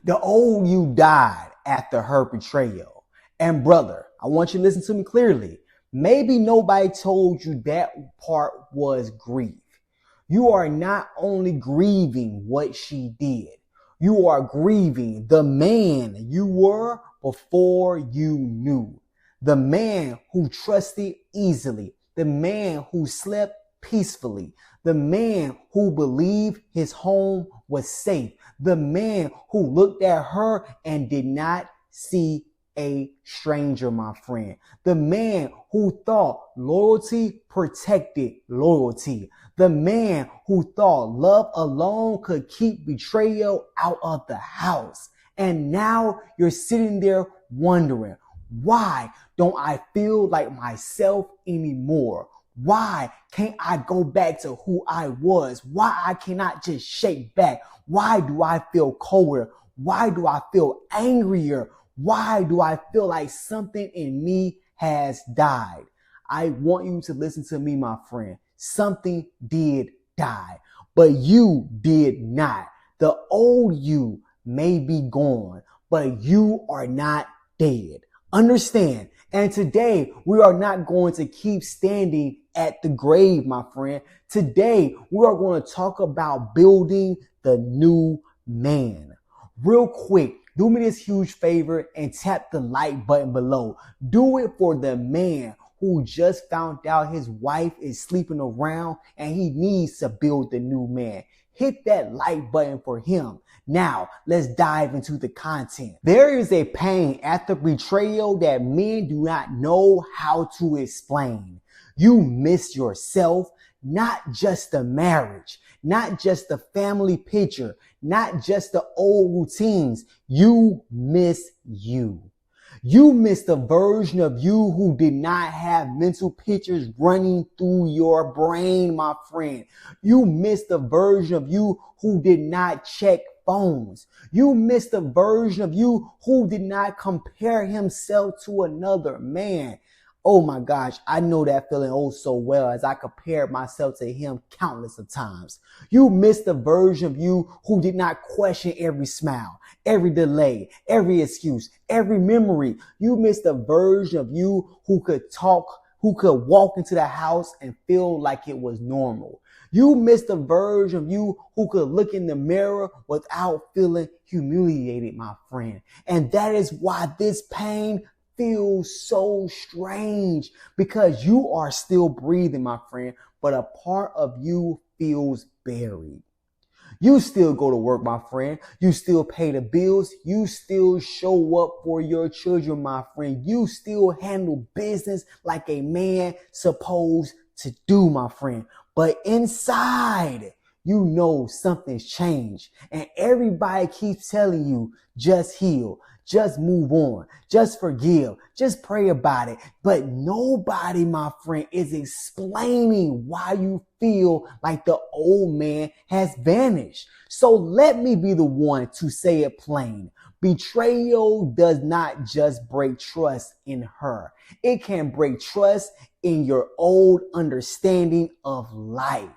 The old you died after her betrayal. And brother, I want you to listen to me clearly. Maybe nobody told you that part was grief. You are not only grieving what she did, you are grieving the man you were before you knew. The man who trusted easily, the man who slept peacefully, the man who believed his home was safe, the man who looked at her and did not see a stranger, my friend. The man who thought loyalty protected loyalty. The man who thought love alone could keep betrayal out of the house. And now you're sitting there wondering, why don't I feel like myself anymore? Why can't I go back to who I was? Why I cannot just shake back? Why do I feel colder? Why do I feel angrier? Why do I feel like something in me has died? I want you to listen to me, my friend. Something did die, but you did not. The old you may be gone, but you are not dead. Understand? And today we are not going to keep standing at the grave, my friend. Today we are going to talk about building the new man. Real quick, do me this huge favor and tap the like button below. Do it for the man who just found out his wife is sleeping around and he needs to build the new man. Hit that like button for him. Now, let's dive into the content. There is a pain after betrayal that men do not know how to explain. You miss yourself, not just the marriage, not just the family picture, not just the old routines. You miss you. You miss the version of you who did not have mental pictures running through your brain, my friend. You miss the version of you who did not check phones. You miss the version of you who did not compare himself to another man. Oh my gosh, I know that feeling oh so well as I compared myself to him countless of times. You miss the version of you who did not question every smile, every delay, every excuse, every memory. You miss the version of you who could talk, who could walk into the house and feel like it was normal. You miss the version of you who could look in the mirror without feeling humiliated, my friend. And that is why this pain feels so strange, because you are still breathing, my friend, but a part of you feels buried. You still go to work, my friend. You still pay the bills. You still show up for your children, my friend. You still handle business like a man supposed to do, my friend. But inside, you know something's changed. And everybody keeps telling you, just heal. Just move on. Just forgive. Just pray about it. But nobody, my friend, is explaining why you feel like the old man has vanished. So let me be the one to say it plain. Betrayal does not just break trust in her. It can break trust in your old understanding of life.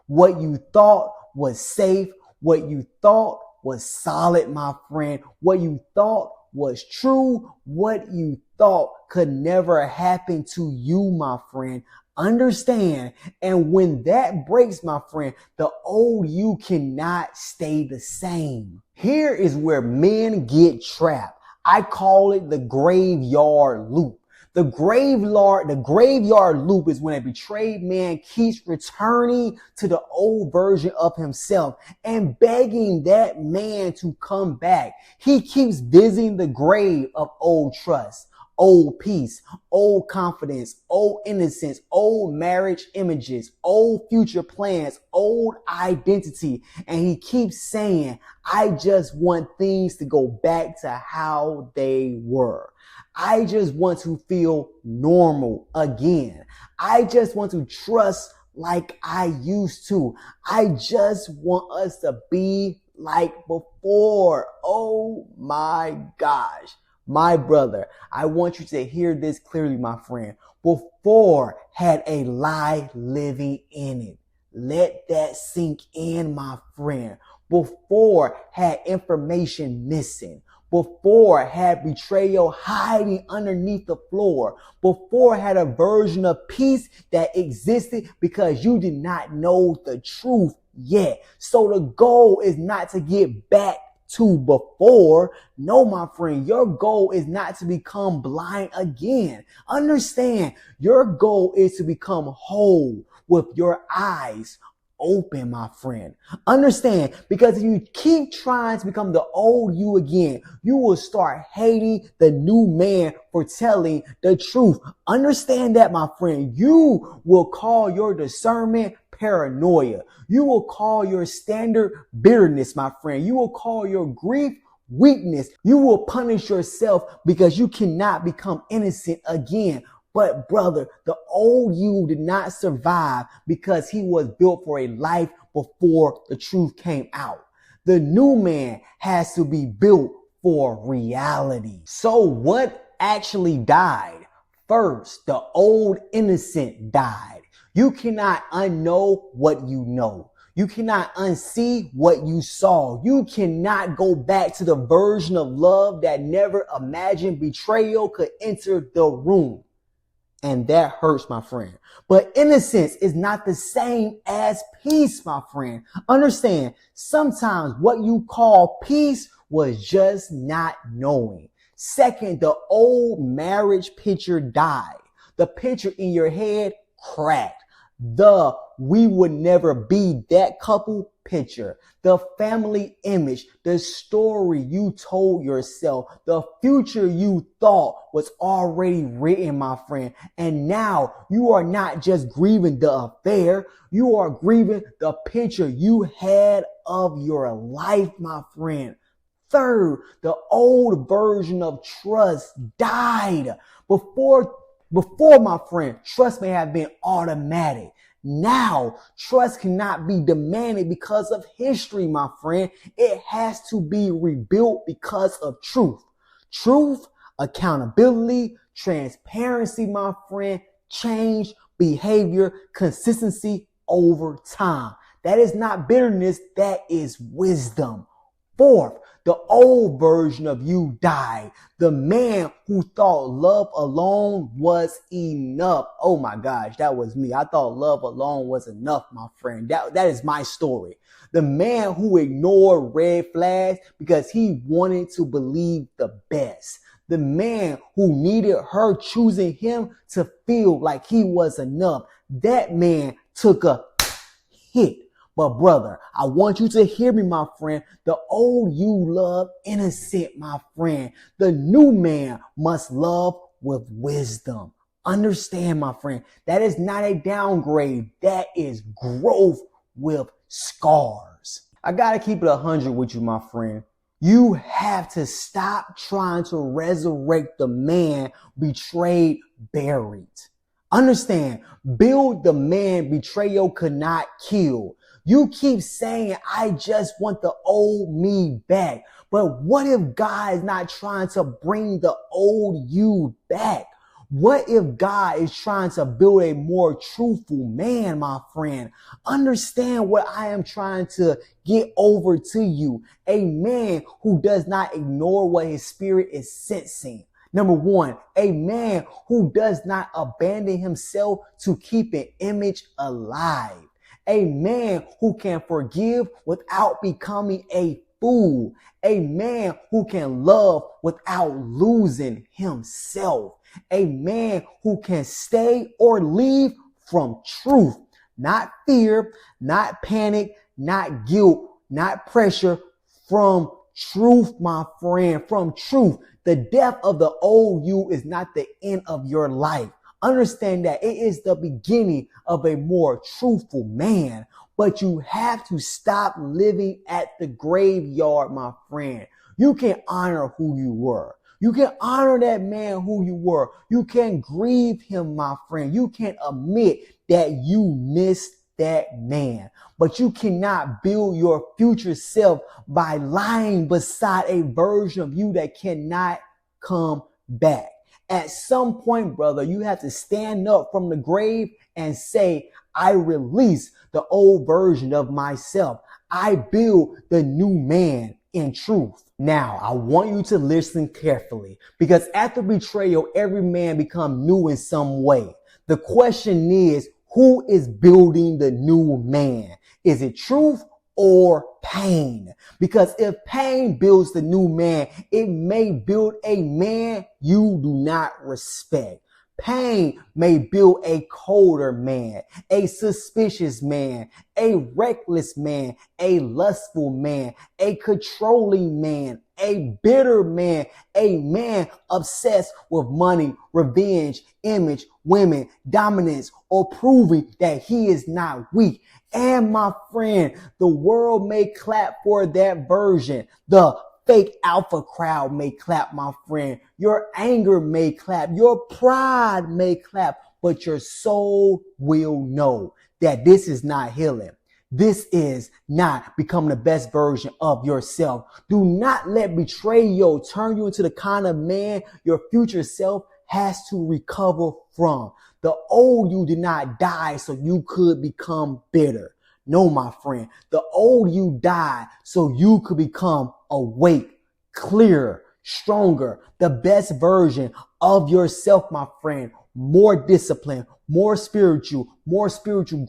What you thought was safe, what you thought was solid, my friend, what you thought was true, what you thought could never happen to you, my friend. Understand. And when that breaks, my friend, the old you cannot stay the same. Here is where men get trapped. I call it the graveyard loop. The graveyard loop is when a betrayed man keeps returning to the old version of himself and begging that man to come back. He keeps visiting the grave of old trust, old peace, old confidence, old innocence, old marriage images, old future plans, old identity. And he keeps saying, I just want things to go back to how they were. I just want to feel normal again. I just want to trust like I used to. I just want us to be like before. Oh my gosh. My brother, I want you to hear this clearly, my friend. Before had a lie living in it. Let that sink in, my friend. before had information missing, before had betrayal hiding underneath the floor, before had a version of peace that existed because you did not know the truth yet. So the goal is not to get back to before. No, my friend, your goal is not to become blind again. Understand, your goal is to become whole with your eyes open, my friend. Understand, because if you keep trying to become the old you again, you will start hating the new man for telling the truth. Understand that, my friend. You will call your discernment paranoia. You will call your standard bitterness, my friend. You will call your grief weakness. You will punish yourself because you cannot become innocent again. But brother, the old you did not survive because he was built for a life before the truth came out. The new man has to be built for reality. So what actually died? First, the old innocent died. You cannot unknow what you know. You cannot unsee what you saw. You cannot go back to the version of love that never imagined betrayal could enter the room. And that hurts, my friend. But innocence is not the same as peace, my friend. Understand, sometimes what you call peace was just not knowing. Second, the old marriage picture died. The picture in your head cracked. The we would never be that couple picture, the family image, the story you told yourself, the future you thought was already written, my friend. And now you are not just grieving the affair, you are grieving the picture you had of your life, my friend. Third, the old version of trust died. Before, my friend, trust may have been automatic. Now, trust cannot be demanded because of history, my friend. It has to be rebuilt because of truth. Truth, accountability, transparency, my friend, change, behavior, consistency over time. That is not bitterness, that is wisdom. Fourth, the old version of you died. The man who thought love alone was enough. Oh my gosh, that was me. I thought love alone was enough, my friend. That is my story. The man who ignored red flags because he wanted to believe the best. The man who needed her choosing him to feel like he was enough. That man took a hit. But brother, I want you to hear me, my friend. The old you love innocent, my friend. The new man must love with wisdom. Understand, my friend, that is not a downgrade. That is growth with scars. I gotta keep it 100 with you, my friend. You have to stop trying to resurrect the man betrayed, buried. Understand, build the man betrayal could not kill. You keep saying, I just want the old me back. But what if God is not trying to bring the old you back? What if God is trying to build a more truthful man, my friend? Understand what I am trying to get over to you. A man who does not ignore what his spirit is sensing. Number one, a man who does not abandon himself to keep an image alive. A man who can forgive without becoming a fool. A man who can love without losing himself. A man who can stay or leave from truth. Not fear, not panic, not guilt, not pressure. From truth, my friend, from truth. The death of the old you is not the end of your life. Understand that it is the beginning of a more truthful man, but you have to stop living at the graveyard, my friend. You can honor who you were. You can honor that man who you were. You can grieve him, my friend. You can admit that you missed that man, but you cannot build your future self by lying beside a version of you that cannot come back. At some point, brother, you have to stand up from the grave and say, I release the old version of myself. I build the new man in truth. Now, I want you to listen carefully because after betrayal, every man becomes new in some way. The question is, who is building the new man? Is it truth or pain? Because if pain builds the new man, it may build a man you do not respect. Pain may build a colder man, a suspicious man, a reckless man, a lustful man, a controlling man, a bitter man, a man obsessed with money, revenge, image, women, dominance, or proving that he is not weak. And my friend, the world may clap for that version. The fake alpha crowd may clap, my friend. Your anger may clap. Your pride may clap. But your soul will know that this is not healing. This is not becoming the best version of yourself. Do not let betrayal turn you into the kind of man your future self has to recover from. The old you did not die so you could become bitter. No, my friend, the old you died so you could become awake, clearer, stronger, the best version of yourself, my friend. More disciplined, more spiritual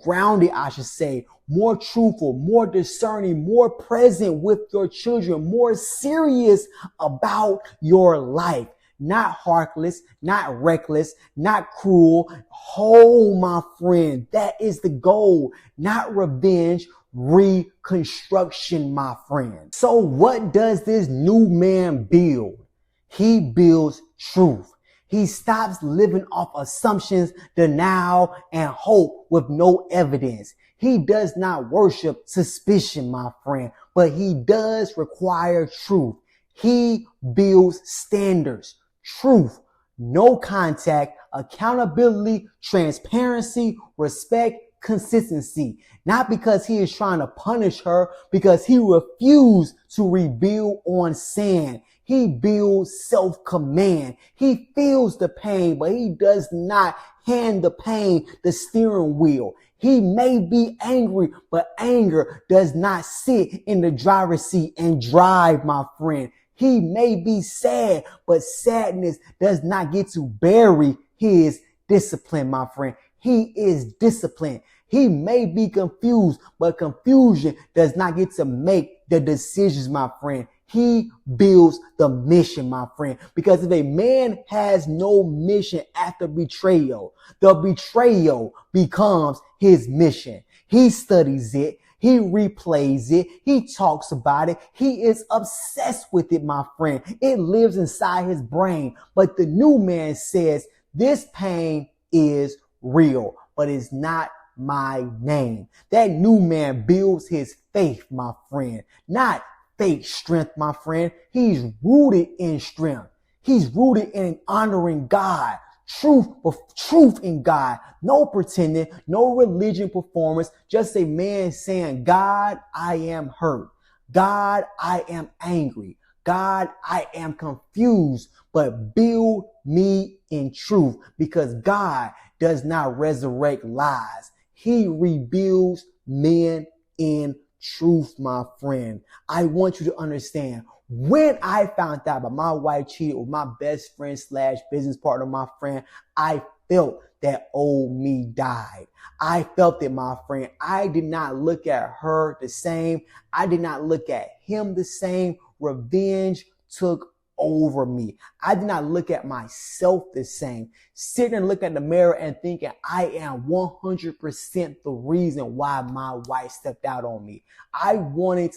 grounded, I should say, more truthful, more discerning, more present with your children, more serious about your life. Not heartless, not reckless, not cruel. Whole, my friend. That is the goal. Not revenge, reconstruction, my friend. So what does this new man build? He builds truth. He stops living off assumptions, denial, and hope with no evidence. He does not worship suspicion, my friend, but he does require truth. He builds standards. Truth, no contact, accountability, transparency, respect, consistency. Not because he is trying to punish her, because he refused to rebuild on sand. He builds self-command. He feels the pain, but he does not hand the pain the steering wheel. He may be angry, but anger does not sit in the driver's seat and drive, my friend. He may be sad, but sadness does not get to bury his discipline, my friend. He is disciplined. He may be confused, but confusion does not get to make the decisions, my friend. He builds the mission, my friend. Because if a man has no mission after betrayal, the betrayal becomes his mission. He studies it. He replays it. He talks about it. He is obsessed with it, my friend. It lives inside his brain. But the new man says, this pain is real, but it's not my name. That new man builds his faith, my friend, not fake strength, my friend. He's rooted in strength. He's rooted in honoring God. Truth in God. No pretending, no religion performance. Just a man saying, God, I am hurt. God, I am angry. God, I am confused, but build me in truth, because God does not resurrect lies. He rebuilds men in truth, my friend. I want you to understand, when I found out about my wife cheated with my best friend / business partner, my friend, I felt that old me died. I felt it, my friend. I did not look at her the same. I did not look at him the same. Revenge took over me. I did not look at myself the same. Sitting and looking at the mirror and thinking I am 100% the reason why my wife stepped out on me. I wanted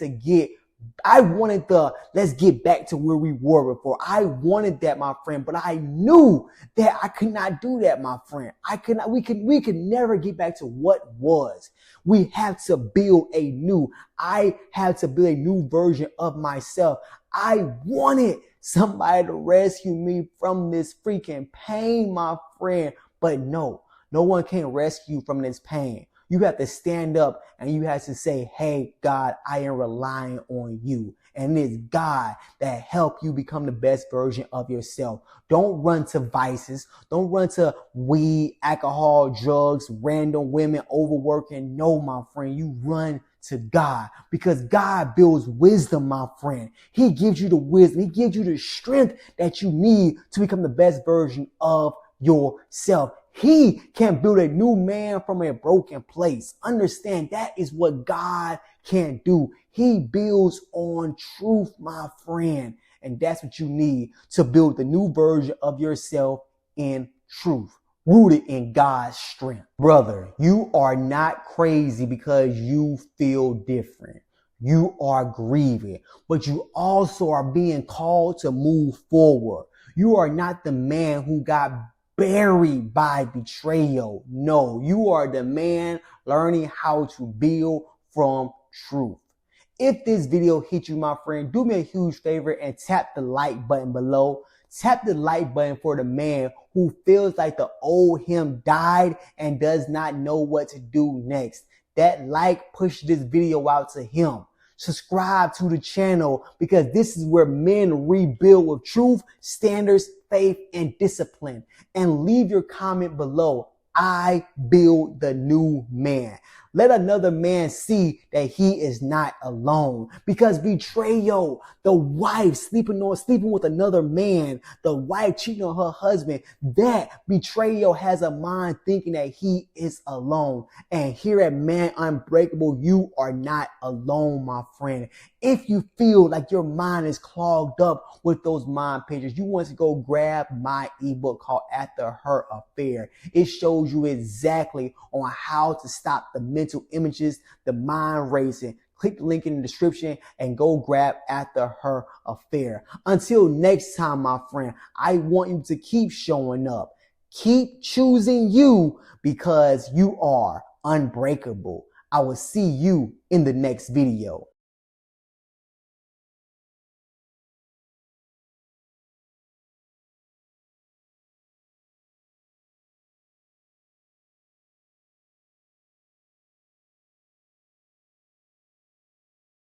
the, let's get back to where we were before. I wanted that, my friend, but I knew that I could not do that, my friend. We could never get back to what was. We have to build I had to build a new version of myself. I wanted somebody to rescue me from this freaking pain, my friend. But no one can rescue you from this pain. You have to stand up and you have to say, hey, God, I am relying on you. And it's God that helped you become the best version of yourself. Don't run to vices. Don't run to weed, alcohol, drugs, random women, overworking. No, my friend, you run to God, because God builds wisdom, my friend. He gives you the wisdom. He gives you the strength that you need to become the best version of yourself. He can build a new man from a broken place. Understand, that is what God can do. He builds on truth, my friend. And that's what you need to build the new version of yourself in truth, rooted in God's strength. Brother, you are not crazy because you feel different. You are grieving, but you also are being called to move forward. You are not the man who got buried by betrayal. No, you are the man learning how to build from truth. If this video hit you, my friend, do me a huge favor and tap the like button below. Tap the like button for the man who feels like the old him died and does not know what to do next. That like pushed this video out to him. Subscribe to the channel, because this is where men rebuild with truth, standards, faith, and discipline. And leave your comment below. I build the new man. Let another man see that he is not alone. Because betrayal, the wife sleeping with another man, the wife cheating on her husband, that betrayal has a mind thinking that he is alone. And here at Man Unbreakable, you are not alone, my friend. If you feel like your mind is clogged up with those mind pages, you want to go grab my ebook called After Her Affair. It shows you exactly on how to stop the mental images, the mind racing. Click the link in the description and go grab After Her Affair. Until next time, my friend, I want you to keep showing up. Keep choosing you, because you are unbreakable. I will see you in the next video.